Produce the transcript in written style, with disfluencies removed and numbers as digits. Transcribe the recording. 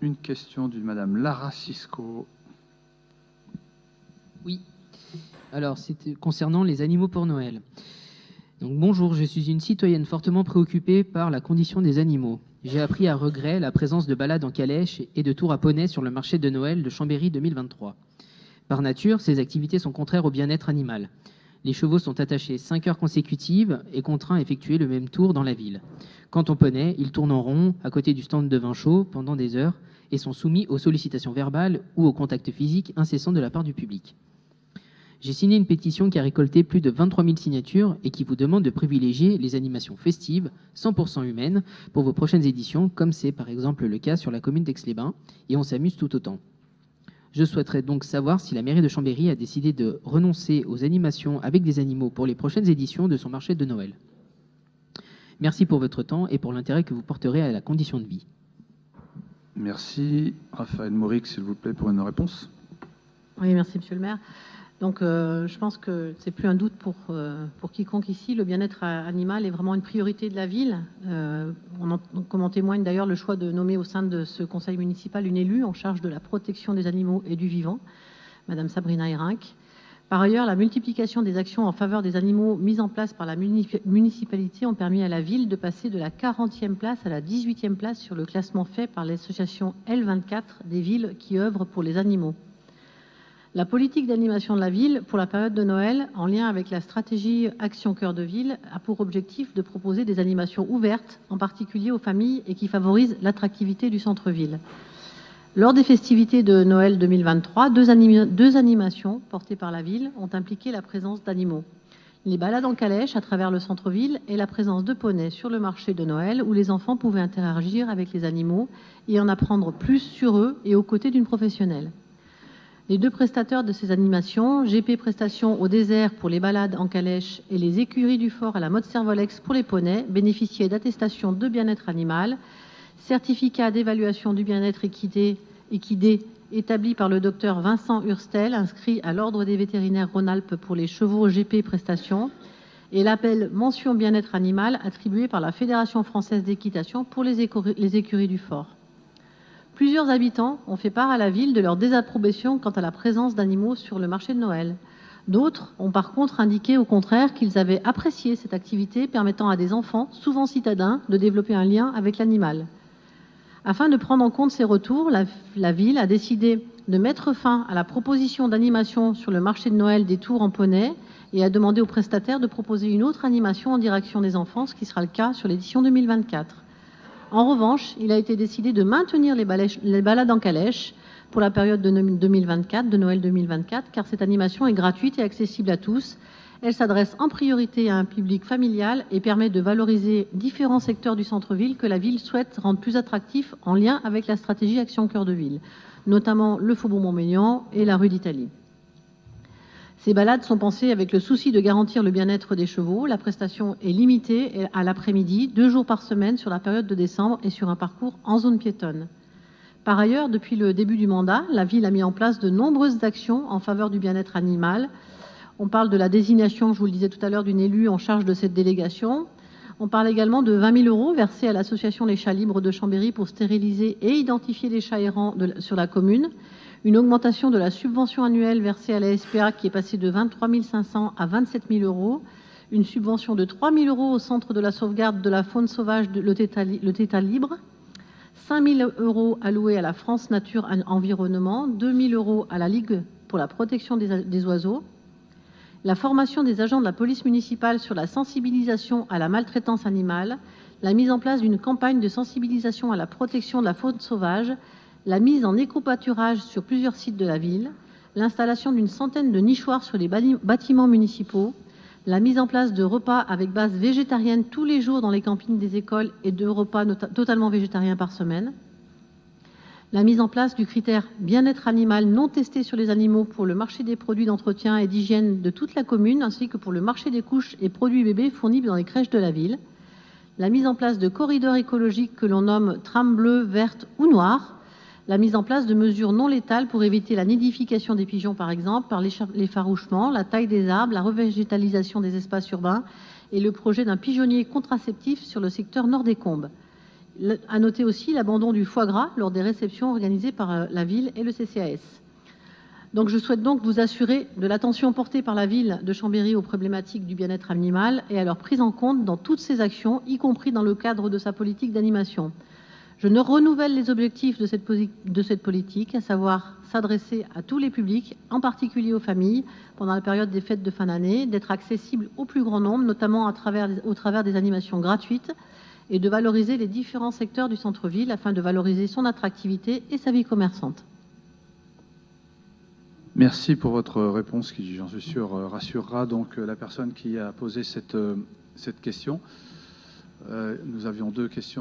Une question d'une Madame Lara Cisco. Oui. Alors, c'est concernant les animaux pour Noël. Donc, bonjour, je suis une citoyenne fortement préoccupée par la condition des animaux. J'ai appris à regret la présence de balades en calèche et de tours à poney sur le marché de Noël de Chambéry 2023. Par nature, ces activités sont contraires au bien-être animal. Les chevaux sont attachés 5 heures consécutives et contraints à effectuer le même tour dans la ville. Quant aux poneys, ils tournent en rond à côté du stand de vin chaud pendant des heures et sont soumis aux sollicitations verbales ou au contact physique incessant de la part du public. J'ai signé une pétition qui a récolté plus de 23 000 signatures et qui vous demande de privilégier les animations festives, 100% humaines, pour vos prochaines éditions, comme c'est par exemple le cas sur la commune d'Aix-les-Bains, et on s'amuse tout autant. Je souhaiterais donc savoir si la mairie de Chambéry a décidé de renoncer aux animations avec des animaux pour les prochaines éditions de son marché de Noël. Merci pour votre temps et pour l'intérêt que vous porterez à la condition de vie. Merci. Raphaël Mauric, s'il vous plaît, pour une réponse. Oui, merci Monsieur le maire. Donc je pense que c'est plus un doute pour quiconque ici. Le bien-être animal est vraiment une priorité de la ville. Comme en témoigne d'ailleurs le choix de nommer au sein de ce conseil municipal une élue en charge de la protection des animaux et du vivant, Madame Sabrina Herinck. Par ailleurs, la multiplication des actions en faveur des animaux mises en place par la municipalité ont permis à la ville de passer de la 40e place à la 18e place sur le classement fait par l'association L24 des villes qui œuvrent pour les animaux. La politique d'animation de la ville pour la période de Noël, en lien avec la stratégie Action Cœur de Ville, a pour objectif de proposer des animations ouvertes, en particulier aux familles, et qui favorisent l'attractivité du centre-ville. Lors des festivités de Noël 2023, deux animations portées par la ville ont impliqué la présence d'animaux. Les balades en calèche à travers le centre-ville et la présence de poneys sur le marché de Noël où les enfants pouvaient interagir avec les animaux et en apprendre plus sur eux et aux côtés d'une professionnelle. Les deux prestataires de ces animations, GP Prestations au désert pour les balades en calèche et les écuries du fort à la mode Servolex pour les poneys, bénéficiaient d'attestations de bien-être animal, certificat d'évaluation du bien-être équidé établi par le docteur Vincent Hurstel, inscrit à l'Ordre des vétérinaires Rhône-Alpes pour les chevaux GP Prestations, et l'appel mention bien-être animal attribué par la Fédération française d'équitation pour les écuries du fort. Plusieurs habitants ont fait part à la ville de leur désapprobation quant à la présence d'animaux sur le marché de Noël. D'autres ont par contre indiqué au contraire qu'ils avaient apprécié cette activité permettant à des enfants, souvent citadins, de développer un lien avec l'animal. Afin de prendre en compte ces retours, la ville a décidé de mettre fin à la proposition d'animation sur le marché de Noël des tours en poney et a demandé aux prestataires de proposer une autre animation en direction des enfants, ce qui sera le cas sur l'édition 2024. En revanche, il a été décidé de maintenir les balades en calèche pour la période de 2024, de Noël 2024, car cette animation est gratuite et accessible à tous. Elle s'adresse en priorité à un public familial et permet de valoriser différents secteurs du centre-ville que la ville souhaite rendre plus attractifs en lien avec la stratégie Action Cœur de Ville, notamment le Faubourg Montmélian et la rue d'Italie. Ces balades sont pensées avec le souci de garantir le bien-être des chevaux. La prestation est limitée à l'après-midi, 2 jours par semaine sur la période de décembre et sur un parcours en zone piétonne. Par ailleurs, depuis le début du mandat, la ville a mis en place de nombreuses actions en faveur du bien-être animal. On parle de la désignation, je vous le disais tout à l'heure, d'une élue en charge de cette délégation. On parle également de 20 000 € versés à l'association Les Chats Libres de Chambéry pour stériliser et identifier les chats errants sur la commune. Une augmentation de la subvention annuelle versée à la SPA qui est passée de 23 500 à 27 000 €. Une subvention de 3 000 € au Centre de la sauvegarde de la faune sauvage de Le Tétard Libre. 5 000 € alloués à la France Nature Environnement. 2 000 € à la Ligue pour la protection des oiseaux. La formation des agents de la police municipale sur la sensibilisation à la maltraitance animale. La mise en place d'une campagne de sensibilisation à la protection de la faune sauvage. La mise en éco-pâturage sur plusieurs sites de la ville, l'installation d'une centaine de nichoirs sur les bâtiments municipaux, la mise en place de repas avec base végétarienne tous les jours dans les campings des écoles et de repas totalement végétariens par semaine, la mise en place du critère bien-être animal non testé sur les animaux pour le marché des produits d'entretien et d'hygiène de toute la commune, ainsi que pour le marché des couches et produits bébés fournis dans les crèches de la ville, la mise en place de corridors écologiques que l'on nomme trame bleue, verte ou noire, la mise en place de mesures non létales pour éviter la nidification des pigeons, par exemple, par l'effarouchement, la taille des arbres, la revégétalisation des espaces urbains et le projet d'un pigeonnier contraceptif sur le secteur nord des Combes. À noter aussi l'abandon du foie gras lors des réceptions organisées par la ville et le CCAS. Donc je souhaite donc vous assurer de l'attention portée par la ville de Chambéry aux problématiques du bien-être animal et à leur prise en compte dans toutes ses actions, y compris dans le cadre de sa politique d'animation. Je ne renouvelle les objectifs de cette politique, à savoir s'adresser à tous les publics, en particulier aux familles, pendant la période des fêtes de fin d'année, d'être accessible au plus grand nombre, notamment au travers des animations gratuites, et de valoriser les différents secteurs du centre-ville afin de valoriser son attractivité et sa vie commerçante. Merci pour votre réponse qui, j'en suis sûr, rassurera donc la personne qui a posé cette question. Nous avions deux questions.